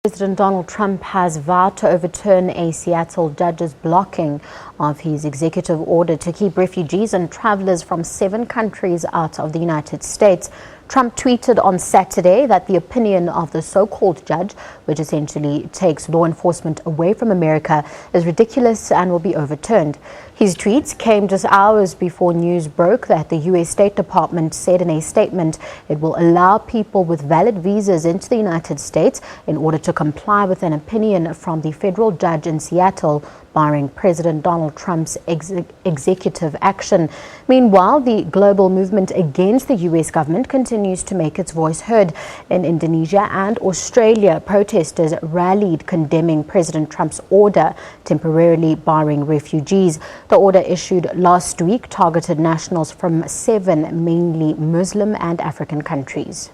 President Donald Trump has vowed to overturn a Seattle judge's blocking of his executive order to keep refugees and travelers from 7 countries out of the United States. Trump tweeted on Saturday that the opinion of the so-called judge, which essentially takes law enforcement away from America, is ridiculous and will be overturned. His tweets came just hours before news broke that the U.S. State Department said in a statement it will allow people with valid visas into the United States in order to comply with an opinion from the federal judge in Seattle barring President Donald Trump's executive action. Meanwhile, the global movement against the U.S. government continues to make its voice heard. In Indonesia and Australia, protesters rallied condemning President Trump's order temporarily barring refugees. The order issued last week targeted nationals from 7 mainly Muslim and African countries.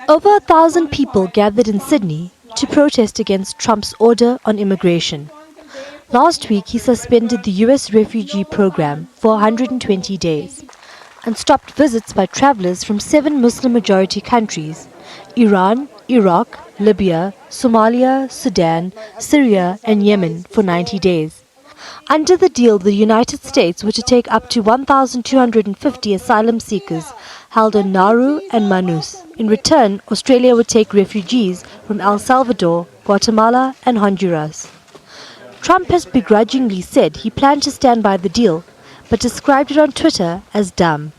Over 1,000 people gathered in Sydney to protest against Trump's order on immigration. Last week, he suspended the US refugee program for 120 days and stopped visits by travelers from 7 Muslim-majority countries: Iran, Iraq, Libya, Somalia, Sudan, Syria and Yemen for 90 days. Under the deal, the United States were to take up to 1,250 asylum seekers held on Nauru and Manus. In return, Australia would take refugees from El Salvador, Guatemala and Honduras. Trump has begrudgingly said he planned to stand by the deal, but described it on Twitter as dumb.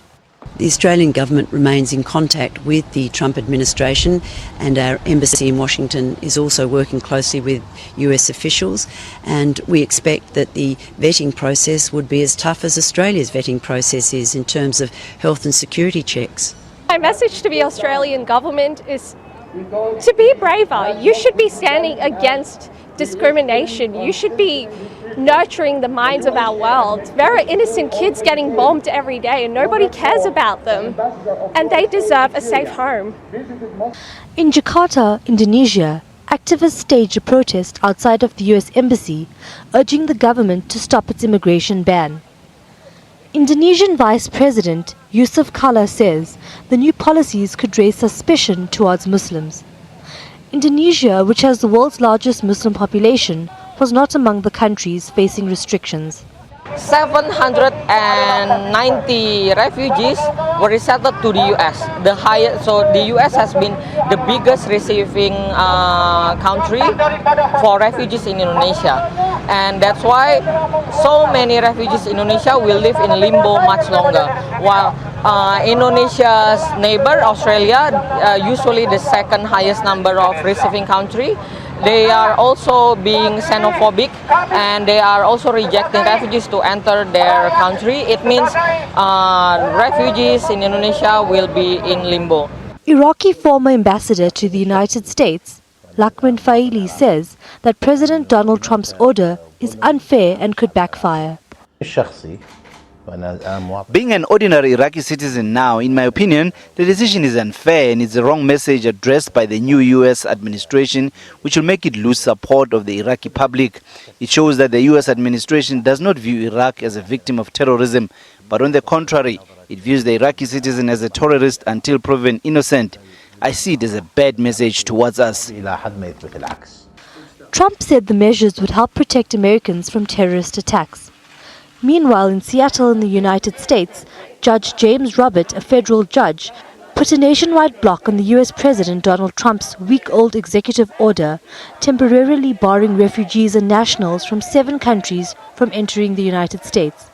The Australian government remains in contact with the Trump administration, and our embassy in Washington is also working closely with US officials, and we expect that the vetting process would be as tough as Australia's vetting process is in terms of health and security checks. My message to the Australian government is to be braver. You should be standing against discrimination. You should be nurturing the minds of our world. There are innocent kids getting bombed every day and nobody cares about them, and they deserve a safe home. In Jakarta, Indonesia, activists staged a protest outside of the US Embassy, urging the government to stop its immigration ban. Indonesian Vice President Yusuf Kala says the new policies could raise suspicion towards Muslims. Indonesia, which has the world's largest Muslim population, was not among the countries facing restrictions. 790 refugees were resettled to the US. So the US has been the biggest receiving country for refugees in Indonesia, and that's why so many refugees in Indonesia will live in limbo much longer. While Indonesia's neighbor Australia, usually the second highest number of receiving country, they are also being xenophobic and they are also rejecting refugees to enter their country. It means refugees in Indonesia will be in limbo. Iraqi former ambassador to the United States, Lakman Faili, says that President Donald Trump's order is unfair and could backfire. Being an ordinary Iraqi citizen now, in my opinion, the decision is unfair and it's the wrong message addressed by the new US administration, which will make it lose support of the Iraqi public. It shows that the US administration does not view Iraq as a victim of terrorism, but on the contrary, it views the Iraqi citizen as a terrorist until proven innocent. I see it as a bad message towards us. Trump said the measures would help protect Americans from terrorist attacks. Meanwhile, in Seattle in the United States, Judge James Robert, a federal judge, put a nationwide block on the US President Donald Trump's week-old executive order temporarily barring refugees and nationals from 7 countries from entering the United States.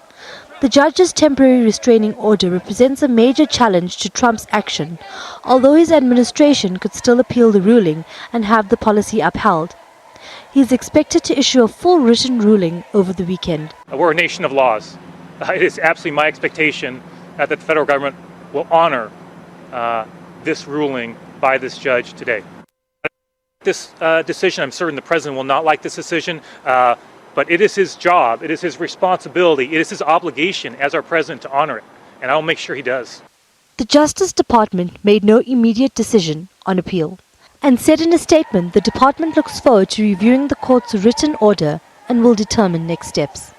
The judge's temporary restraining order represents a major challenge to Trump's action, although his administration could still appeal the ruling and have the policy upheld. He is expected to issue a full written ruling over the weekend. We're a nation of laws. It is absolutely my expectation that the federal government will honor this ruling by this judge today. This decision, I'm certain the president will not like this decision, but it is his job, it is his responsibility, it is his obligation as our president to honor it, and I will make sure he does. The Justice Department made no immediate decision on appeal, and said in a statement the department looks forward to reviewing the court's written order and will determine next steps.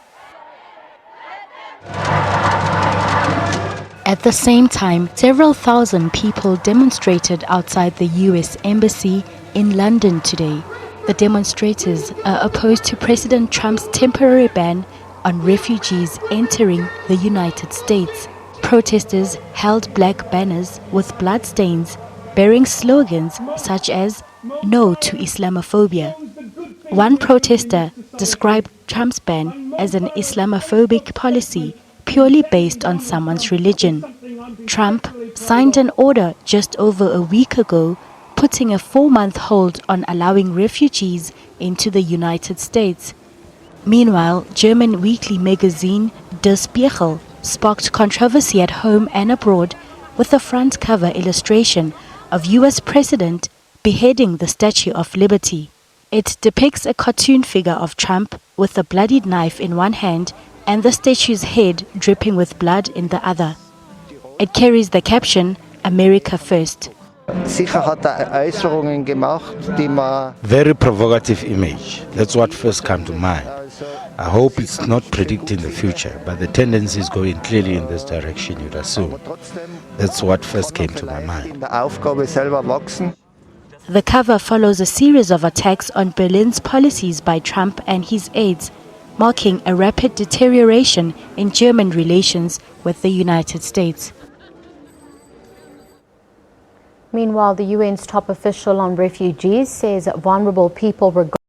At the same time, several thousand people demonstrated outside the US Embassy in London today. The demonstrators are opposed to President Trump's temporary ban on refugees entering the United States. Protesters held black banners with bloodstains bearing slogans such as "No to Islamophobia." One protester described Trump's ban as an Islamophobic policy purely based on someone's religion. Trump signed an order just over a week ago putting a 4-month hold on allowing refugees into the United States. Meanwhile, German weekly magazine Der Spiegel sparked controversy at home and abroad with a front cover illustration of US President beheading the Statue of Liberty. It depicts a cartoon figure of Trump with a bloodied knife in one hand and the statue's head dripping with blood in the other. It carries the caption, "America First." Sicher hat Äußerungen gemacht, die man... Very provocative image. That's what first came to mind. I hope it's not predicting the future, but the tendency is going clearly in this direction, you'd assume. That's what first came to my mind. The cover follows a series of attacks on Berlin's policies by Trump and his aides, marking a rapid deterioration in German relations with the United States. Meanwhile, the UN's top official on refugees says vulnerable people regard